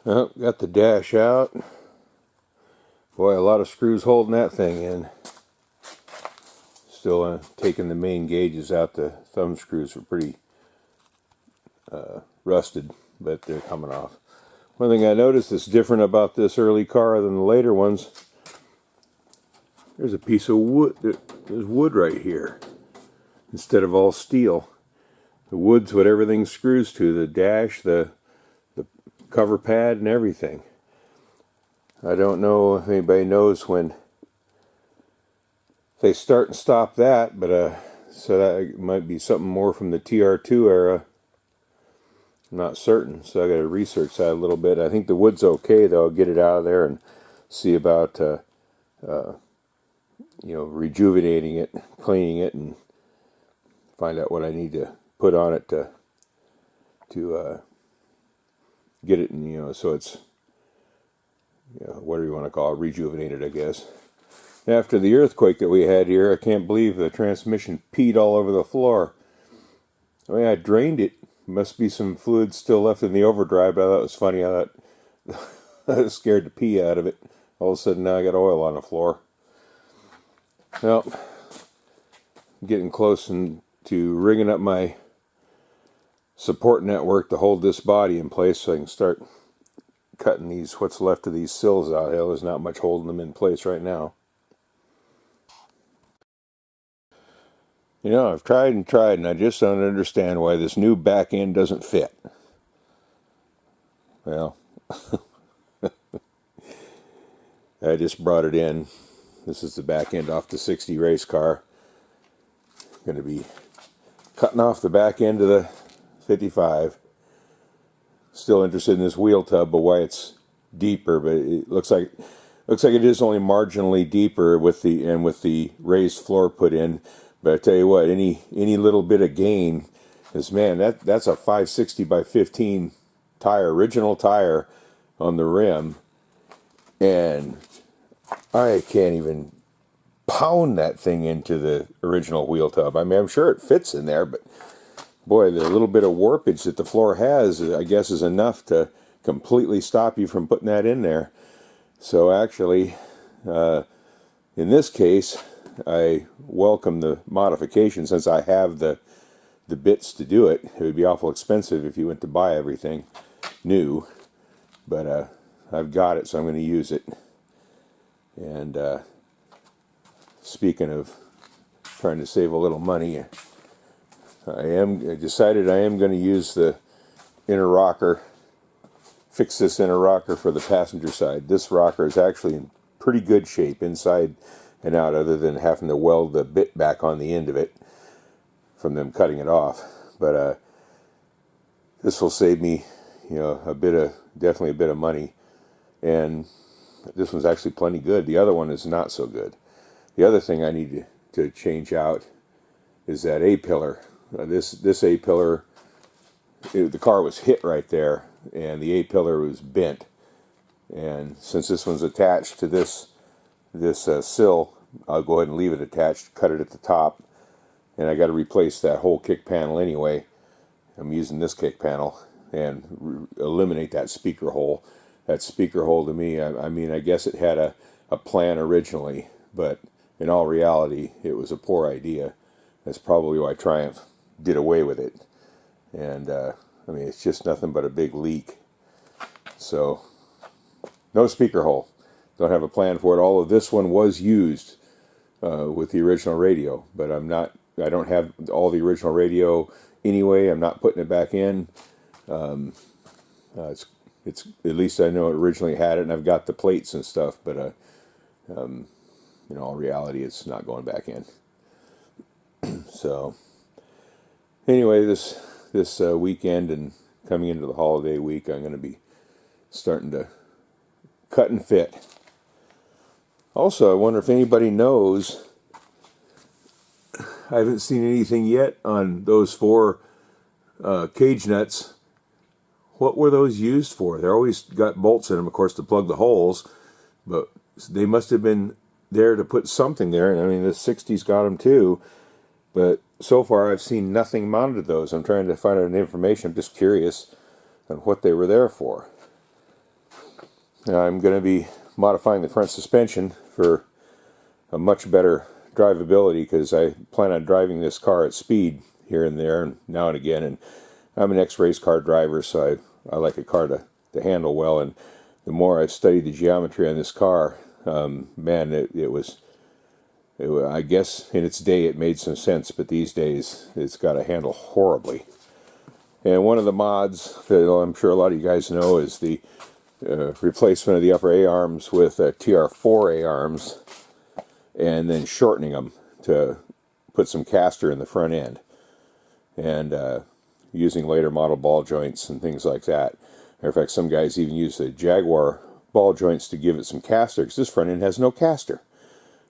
Well, got the dash out. Boy, a lot of screws holding that thing in. Still taking the main gauges out. The thumb screws are pretty rusted, but they're coming off. One thing I noticed that's different about this early car than the later ones, there's a piece of wood. There's wood right here instead of all steel. The wood's what everything screws to, the dash, the cover pad, and everything. I don't know if anybody knows when they start and stop that, but so that might be something more from the tr2 era. I'm not certain, so I got to research that a little bit. I think the wood's okay, though. I'll get it out of there and see about rejuvenating it, cleaning it, and find out what I need to put on it to get it, so it's whatever you want to call it, rejuvenated, I guess. After the earthquake that we had here, I can't believe the transmission peed all over the floor. I mean, I drained it. Must be some fluid still left in the overdrive, but I thought it was funny. I thought I was scared to pee out of it. All of a sudden, now I got oil on the floor. Well, getting close to rigging up my support network to hold this body in place so I can start cutting what's left of these sills out. Hell, there's not much holding them in place right now. I've tried and I just don't understand why this new back end doesn't fit. Well, I just brought it in. This is the back end off the 60 race car. Going to be cutting off the back end of the 55. Still interested in this wheel tub, but why it's deeper, but it looks like it is only marginally deeper with the raised floor put in. But I tell you what, any little bit of gain, because man, that's a 560 by 15 tire, original tire on the rim, and I can't even pound that thing into the original wheel tub. I mean, I'm sure it fits in there, but boy, the little bit of warpage that the floor has, I guess, is enough to completely stop you from putting that in there. So actually, in this case, I welcome the modification since I have the bits to do it. It would be awful expensive if you went to buy everything new, but I've got it, so I'm going to use it. And speaking of trying to save a little money, I decided I am going to use the inner rocker, fix this inner rocker for the passenger side. This rocker is actually in pretty good shape inside and out, other than having to weld the bit back on the end of it from them cutting it off. But this will save me, definitely a bit of money. And this one's actually plenty good. The other one is not so good. The other thing I need to change out is that A-pillar. This A-pillar, the car was hit right there, and the A-pillar was bent. And since this one's attached to this sill, I'll go ahead and leave it attached, cut it at the top, and I got to replace that whole kick panel anyway. I'm using this kick panel and eliminate that speaker hole. That speaker hole, to me, I mean, I guess it had a plan originally, but in all reality, it was a poor idea. That's probably why Triumph did away with it. And I mean, it's just nothing but a big leak. So, no speaker hole. Don't have a plan for it. All of this one was used with the original radio, but I don't have all the original radio anyway. I'm not putting it back in. It's at least I know it originally had it, and I've got the plates and stuff, but in all reality, it's not going back in. So anyway, this weekend and coming into the holiday week, I'm going to be starting to cut and fit. Also, I wonder if anybody knows, I haven't seen anything yet on those 4 cage nuts. What were those used for? They're always got bolts in them, of course, to plug the holes, but they must have been there to put something there. And I mean, the 60s got them too, but so far I've seen nothing mounted to those. I'm trying to find out information. I'm just curious on what they were there for. I'm going to be modifying the front suspension for a much better drivability, because I plan on driving this car at speed here and there and now and again, and I'm an ex-race car driver, so I like a car to handle well. And the more I've studied the geometry on this car, man, I guess in its day it made some sense, but these days it's got to handle horribly. And one of the mods that I'm sure a lot of you guys know is the replacement of the upper A-arms with tr3 A-arms, and then shortening them to put some caster in the front end, and using later model ball joints and things like that. Matter of fact, some guys even use the Jaguar ball joints to give it some caster, because this front end has no caster.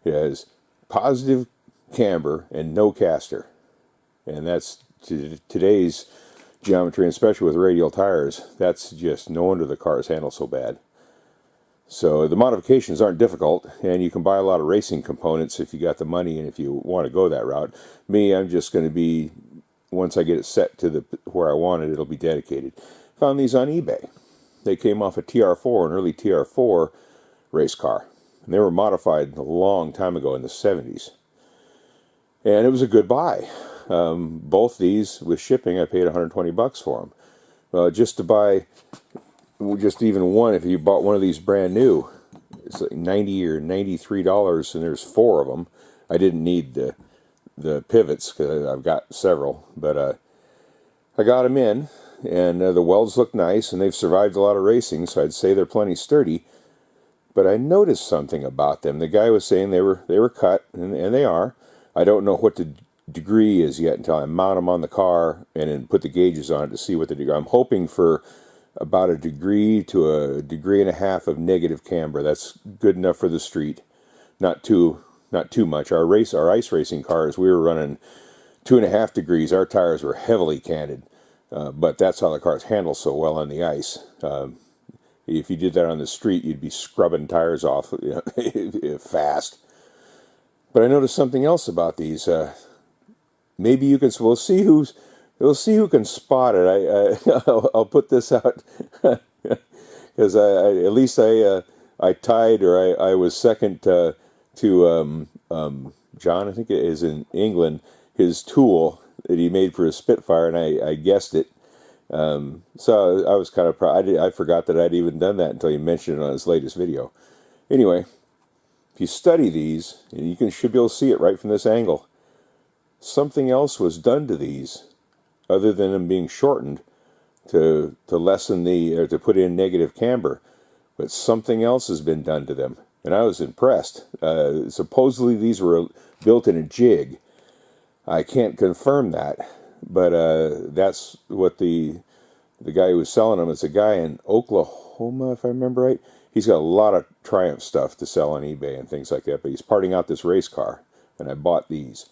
It has positive camber and no caster, and that's today's geometry, and especially with radial tires. That's just no wonder the cars handle so bad. So the modifications aren't difficult, and you can buy a lot of racing components if you got the money and if you want to go that route. Me, I'm just going to be, once I get it set to where I want it, it'll be dedicated. Found these on eBay. They came off a TR4, an early TR4 race car, and they were modified a long time ago in the 70s. And it was a good buy. Both these, with shipping, I paid $120 for them. Just to buy, just even one, if you bought one of these brand new, it's like $90 or $93, and there's 4 of them. I didn't need the pivots, because I've got several, but I got them in, and the welds look nice, and they've survived a lot of racing, so I'd say they're plenty sturdy. But I noticed something about them. The guy was saying they were cut, and they are. I don't know what the degree is yet until I mount them on the car and then put the gauges on it to see what the degree. I'm hoping for about 1 degree to 1.5 degrees of negative camber. That's good enough for the street. Not too much. Our ice racing cars, we were running 2.5 degrees. Our tires were heavily canted, but that's how the cars handle so well on the ice. If you did that on the street, you'd be scrubbing tires off fast. But I noticed something else about these. Maybe you can. We'll see who can spot it. I'll put this out because at least I tied, or I was second to John, I think it is in England, his tool that he made for his Spitfire, and I guessed it. So I was kind of proud. I forgot that I'd even done that until he mentioned it on his latest video. Anyway, if you study these, and you should be able to see it right from this angle, something else was done to these other than them being shortened to lessen or to put in negative camber. But something else has been done to them, and I was impressed. Supposedly these were built in a jig. I can't confirm that, but that's what the guy who was selling them, it's a guy in Oklahoma, if I remember right. He's got a lot of Triumph stuff to sell on eBay and things like that, but he's parting out this race car, and I bought these.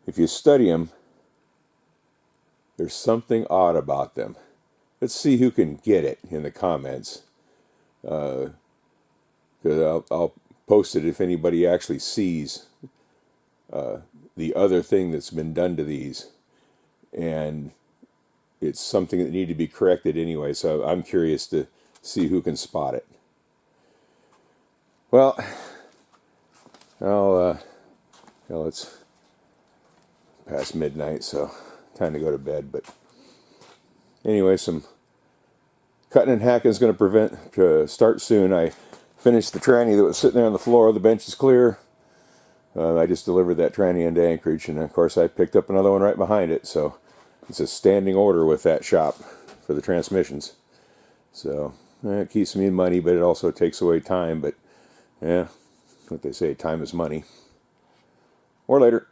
If you study them, there's something odd about them. Let's see who can get it in the comments. I'll post it if anybody actually sees the other thing that's been done to these. And it's something that needed to be corrected anyway, so I'm curious to see who can spot it. Well, it's past midnight, so time to go to bed. But anyway, some cutting and hacking is going to start soon. I finished the tranny that was sitting there on the floor. The bench is clear. I just delivered that tranny into Anchorage, and of course I picked up another one right behind it, so it's a standing order with that shop for the transmissions. So it keeps me money, but it also takes away time. But yeah, what they say, time is money. Or later.